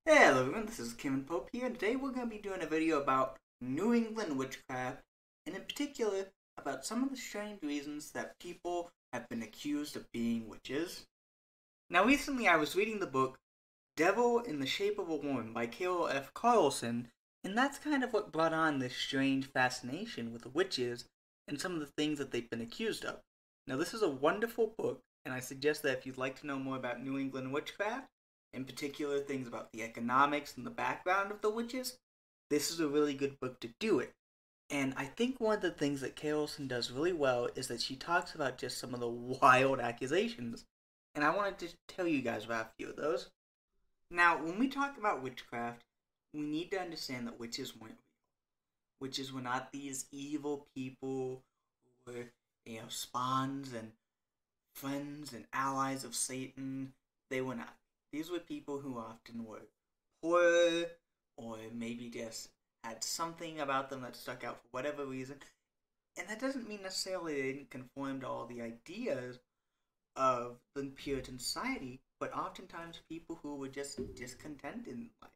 Hello everyone, this is Kim and Pope here, and today we're going to be doing a video about New England witchcraft, and in particular, about some of the strange reasons that people have been accused of being witches. Now recently I was reading the book Devil in the Shape of a Woman by Carol F. Carlson, and that's kind of what brought on this strange fascination with the witches and some of the things that they've been accused of. Now this is a wonderful book, and I suggest that if you'd like to know more about New England witchcraft, in particular things about the economics and the background of the witches, this is a really good book to do it. And I think one of the things that Carolson does really well is that she talks about just some of the wild accusations. And I wanted to tell you guys about a few of those. Now, when we talk about witchcraft, we need to understand that witches weren't real. Witches were not these evil people who were, spawns and friends and allies of Satan. They were not. These were people who often were poor, or maybe just had something about them that stuck out for whatever reason. And that doesn't mean necessarily they didn't conform to all the ideas of the Puritan society, but oftentimes people who were just discontent in life,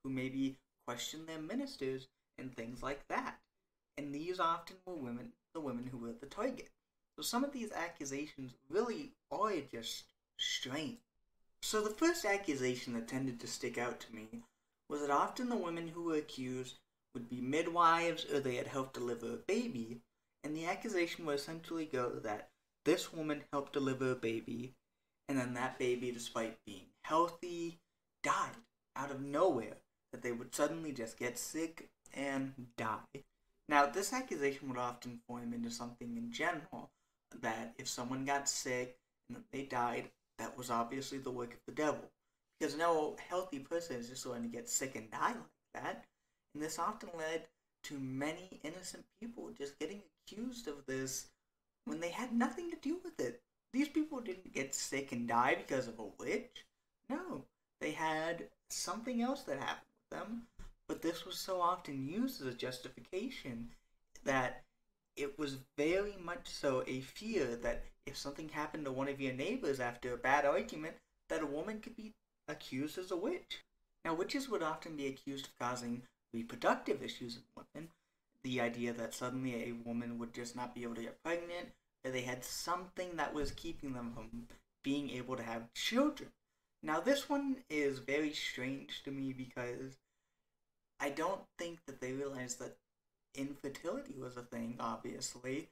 who maybe questioned their ministers and things like that. And these often were the women who were the target. So some of these accusations really are just strange. So the first accusation that tended to stick out to me was that often the women who were accused would be midwives or they had helped deliver a baby, and the accusation would essentially go that this woman helped deliver a baby, and then that baby, despite being healthy, died out of nowhere, that they would suddenly just get sick and die. Now, this accusation would often form into something in general, that if someone got sick and they died, that was obviously the work of the devil. Because no healthy person is just going to get sick and die like that. And this often led to many innocent people just getting accused of this when they had nothing to do with it. These people didn't get sick and die because of a witch. No, they had something else that happened with them. But this was so often used as a justification that it was very much so a fear that if something happened to one of your neighbors after a bad argument, that a woman could be accused as a witch. Now, witches would often be accused of causing reproductive issues in women. The idea that suddenly a woman would just not be able to get pregnant, or they had something that was keeping them from being able to have children. Now, this one is very strange to me because I don't think that they realized that infertility was a thing, obviously.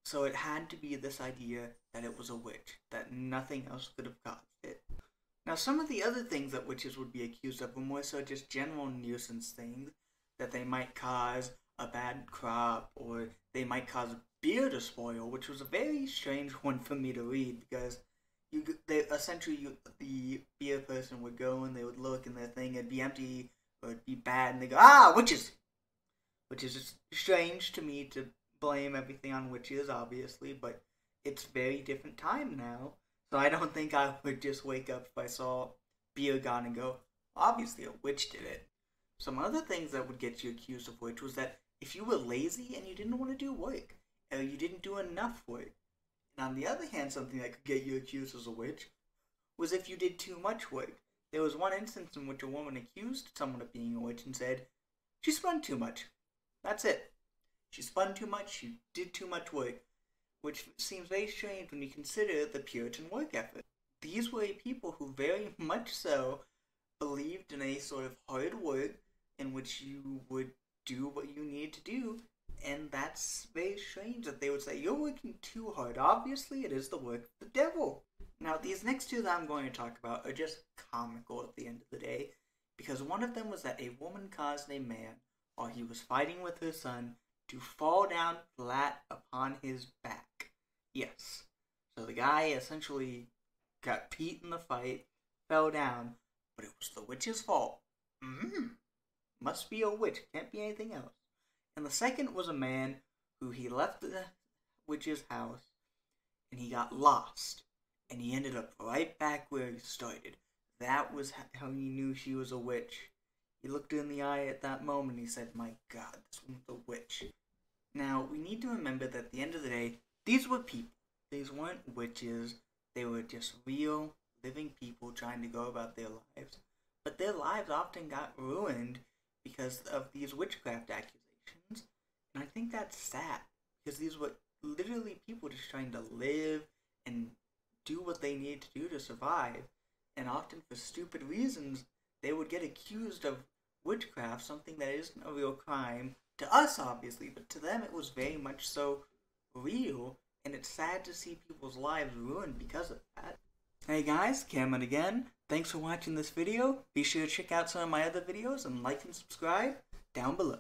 So it had to be this idea that it was a witch, that nothing else could have caused it. Now, some of the other things that witches would be accused of were more so just general nuisance things, that they might cause a bad crop, or they might cause beer to spoil, which was a very strange one for me to read, because the beer person would go and they would look and their thing, it'd be empty, or it'd be bad, and they go, "Ah, witches!" Which is just strange to me to blame everything on witches, obviously, but it's very different time now. So I don't think I would just wake up if I saw beer gone and go, obviously a witch did it. Some other things that would get you accused of witch was that if you were lazy and you didn't want to do work, or you didn't do enough work. And on the other hand, something that could get you accused as a witch was if you did too much work. There was one instance in which a woman accused someone of being a witch and said, "She spun too much." That's it. She spun too much, she did too much work, which seems very strange when you consider the Puritan work ethic. These were people who very much so believed in a sort of hard work in which you would do what you need to do, and that's very strange that they would say, "You're working too hard." Obviously, it is the work of the devil. Now, these next two that I'm going to talk about are just comical at the end of the day, because one of them was that a woman caused a man, while he was fighting with her son, to fall down flat upon his back. Yes. So the guy essentially got beat in the fight, fell down, but it was the witch's fault. Must be a witch, can't be anything else. And the second was a man who he left the witch's house, and he got lost, and he ended up right back where he started. That was how he knew she was a witch. He looked her in the eye at that moment and he said, "My God, this woman's a witch." Now, we need to remember that at the end of the day, these were people. These weren't witches. They were just real, living people trying to go about their lives. but their lives often got ruined because of these witchcraft accusations. And I think that's sad, because these were literally people just trying to live and do what they need to do to survive. And often for stupid reasons, they would get accused of witchcraft, something that isn't a real crime. To us, obviously, but to them it was very much so real, and it's sad to see people's lives ruined because of that. Hey guys, Cameron again. Thanks for watching this video. Be sure to check out some of my other videos and like and subscribe down below.